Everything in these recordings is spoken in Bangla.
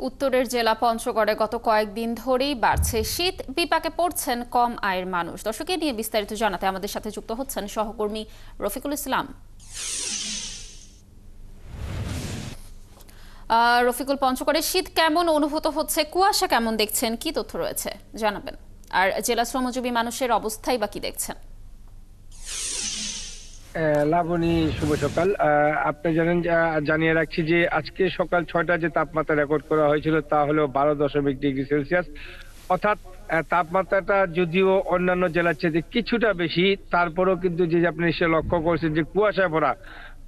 উত্তরের জেলা পঞ্চগড়ে গত কয়েকদিন ধরেই বাড়ছে শীত, বিপাকে পড়ছেন কম আয়ের মানুষ। দর্শককে নিয়ে বিস্তারিত জানাতে আমাদের সাথে যুক্ত হচ্ছেন সহকর্মী রফিকুল ইসলাম। রফিকুল, পঞ্চগড়ে শীত কেমন অনুভূত হচ্ছে, কুয়াশা কেমন দেখছেন, কি তথ্য রয়েছে জানাবেন? আর জেলা শ্রমজীবী মানুষের অবস্থাই বা কি দেখছেন? লাবণী, শুভ সকাল। আপনি জানেন, জানিয়ে রাখছি যে আজকে সকাল 6টা যে তাপমাত্রা রেকর্ড করা হয়েছিল তা হলো 12.ডিগ্রি সেলসিয়াস। অর্থাৎ তাপমাত্রাটা যদিও অন্যান্য জেলার চেয়ে কিছুটা বেশি, তারপরেও কিন্তু যে আপনি নিশ্চয়ই লক্ষ্য করছেন যে কুয়াশায় ভরা,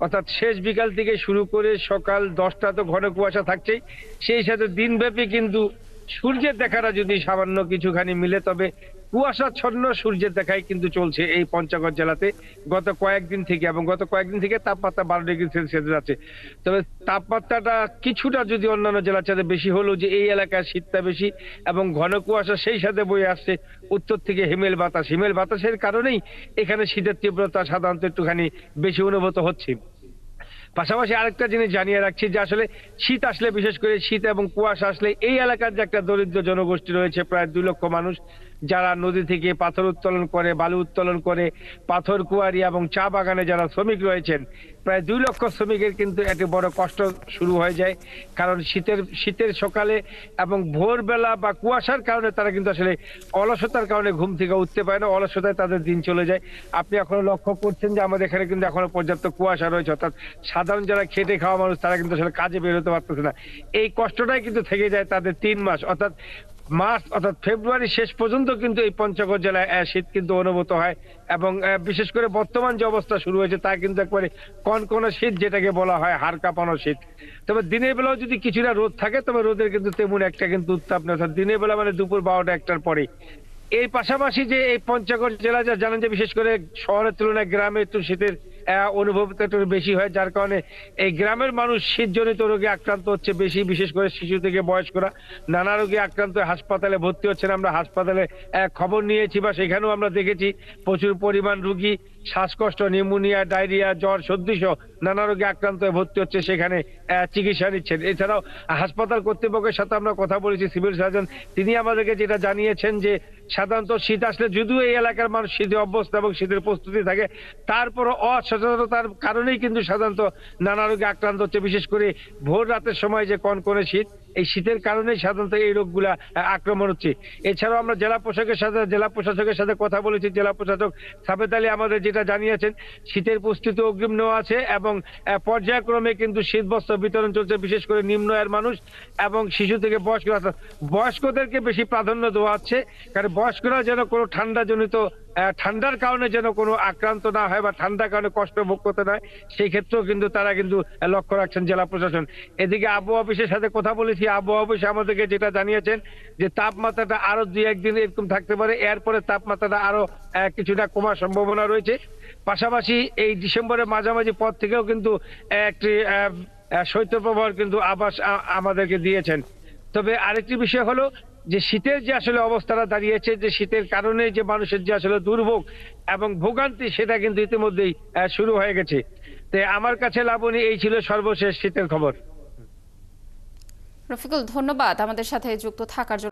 অর্থাৎ শেষ বিকাল থেকে শুরু করে সকাল 10টা তো ঘন কুয়াশা থাকছেই, সেই সাথে দিনব্যাপী কিন্তু সূর্যের দেখাটা যদি সামান্য কিছুখানি মিলে, তবে কুয়াশাচ্ছন্ন সূর্যের দেখাই কিন্তু চলছে এই পঞ্চগড় জেলাতে গত কয়েকদিন থেকে, এবং গত কয়েকদিন থেকে তাপমাত্রা 12 ডিগ্রি সেলসিয়াস যাচ্ছে। তবে তাপমাত্রাটা কিছুটা যদি অন্যান্য জেলার চাইতে বেশি হলেও যে এই এলাকায় শীতটা বেশি এবং ঘন কুয়াশা সেই সাথে বয়ে আসছে উত্তর থেকে হিমেল বাতাসের কারণেই এখানে শীতের তীব্রতা সাধারণত একটুখানি বেশি অনুভূত হচ্ছে। পাশাপাশি আরেকটা জিনিস জানিয়ে রাখছি যে আসলে শীত আসলে, বিশেষ করে শীত এবং কুয়াশা আসলে এই এলাকার যে একটা দরিদ্র জনগোষ্ঠী রয়েছে প্রায় 2 লক্ষ মানুষ, যারা নদী থেকে পাথর উত্তোলন করে, বালু উত্তোলন করে, পাথর কুয়ারি এবং চা বাগানে যারা শ্রমিক রয়েছেন, প্রায় 2 লক্ষ শ্রমিকের কিন্তু একটি বড় কষ্ট শুরু হয়ে যায়। কারণ শীতের সকালে এবং ভোরবেলা বা কুয়াশার কারণে তারা কিন্তু আসলে অলসতার কারণে ঘুম থেকে উঠতে পারে না, অলসতায় তাদের দিন চলে যায়। আপনি এখনো লক্ষ্য করছেন যে আমাদের এখানে কিন্তু এখনো পর্যাপ্ত কুয়াশা রয়েছে, অর্থাৎ সাধারণ যারা খেটে খাওয়া মানুষ তারা কিন্তু আসলে কাজে বের হতে পারতেছে না। এই কষ্টটাই কিন্তু থেকে যায় তাদের 3 মাস, অর্থাৎ ফেব্রুয়ারি শেষ পর্যন্ত কিন্তু এই পঞ্চগড় জেলায় শীত কিন্তু অনুভূত হয়। এবং বিশেষ করে বর্তমান যে অবস্থা শুরু হয়েছে তা কিন্তু একবারে কনকনে শীত, যেটাকে বলা হয় হাড় কাঁপানো শীত। তবে দিনের বেলাও যদি কিছুটা রোদ থাকে, তবে রোদের কিন্তু তেমন একটা কিন্তু উত্তাপ নেই, অর্থাৎ দিনের বেলা মানে দুপুর 12টা 1টার পরে। এর পাশাপাশি যে এই পঞ্চগড় জেলা যা জানেন যে বিশেষ করে শহরের তুলনায় গ্রামে একটু শীতের অনুভবটা একটু বেশি হয়, যার কারণে এই গ্রামের মানুষ শীতজনিত রোগে আক্রান্ত হচ্ছে বেশি, বিশেষ করে শিশু থেকে বয়স্করা নানা রোগে আক্রান্ত হয়ে হাসপাতালে ভর্তি হচ্ছেন। আমরা হাসপাতালে খবর নিয়েছি বা সেখানেও আমরা দেখেছি প্রচুর পরিমাণ রোগী শ্বাসকষ্ট, নিউমোনিয়া, ডায়রিয়া, জ্বর, সর্দি সহ নানা রোগে আক্রান্ত হয়ে ভর্তি হচ্ছে, সেখানে চিকিৎসা নিচ্ছেন। এছাড়াও হাসপাতাল কর্তৃপক্ষের সাথে আমরা কথা বলেছি, সিভিল সার্জন তিনি আমাদেরকে যেটা জানিয়েছেন যে সাধারণত শীত আসলে যদিও এই এলাকার মানুষ শীতে অভ্যস্ত এবং শীতের প্রস্তুতি থাকে, তারপরও অসচেতনতার কারণেই কিন্তু সাধারণত নানা রোগে আক্রান্ত হচ্ছে। বিশেষ করে ভোর রাতের সময় যে কনকনে শীত, এই শীতের কারণেই সাধারণত এই রোগগুলা আক্রমণ হচ্ছে। এছাড়াও আমরা জেলা প্রশাসকের সাথে কথা বলেছি। জেলা প্রশাসক সাবেদ আলী আমাদের যেটা জানিয়েছেন, শীতের প্রস্তুতি অগ্রিম নেওয়া আছে এবং পর্যায়ক্রমে কিন্তু শীত বস্ত্র বিতরণ চলছে, বিশেষ করে নিম্ন আয়ের মানুষ এবং শিশু থেকে বয়স্কদেরকে বেশি প্রাধান্য দেওয়া হচ্ছে। কারণ বয়স্করা যেন কোনো ঠান্ডার কারণে যেন কোনো আক্রান্ত না হয় বা ঠান্ডার কারণে কষ্ট ভোগ করতে না হয়, সেই ক্ষেত্রেও কিন্তু তারা কিন্তু লক্ষ্য রাখছেন জেলা প্রশাসন। এদিকে আবহাওয়া অফিসের সাথে কথা বলেছি, আবহাওয়া অফিস আমাদেরকে যেটা জানিয়েছেন যে তাপমাত্রাটা আরো 2-1 দিন এরকম থাকতে পারে, এরপরে তাপমাত্রাটা আরো কিছুটা কমার সম্ভাবনা রয়েছে। পাশাপাশি এই ডিসেম্বরের মাঝামাঝি পর থেকেও কিন্তু একটি শৈত্যপ্রবাহের কিন্তু আভাস আমাদেরকে দিয়েছেন। তবে আরেকটি বিষয় হলো যে শীতের যে আসলে অবস্থাটা দাঁড়িয়েছে, যে শীতের কারণে যে মানুষের যে আসলে দুর্ভোগ এবং ভোগান্তি, সেটা কিন্তু ইতিমধ্যেই শুরু হয়ে গেছে। তো আমার কাছে লাবণী, এই ছিল সর্বশেষ শীতের খবর। রফিকুল, ধন্যবাদ আমাদের সাথে যুক্ত থাকার জন্য।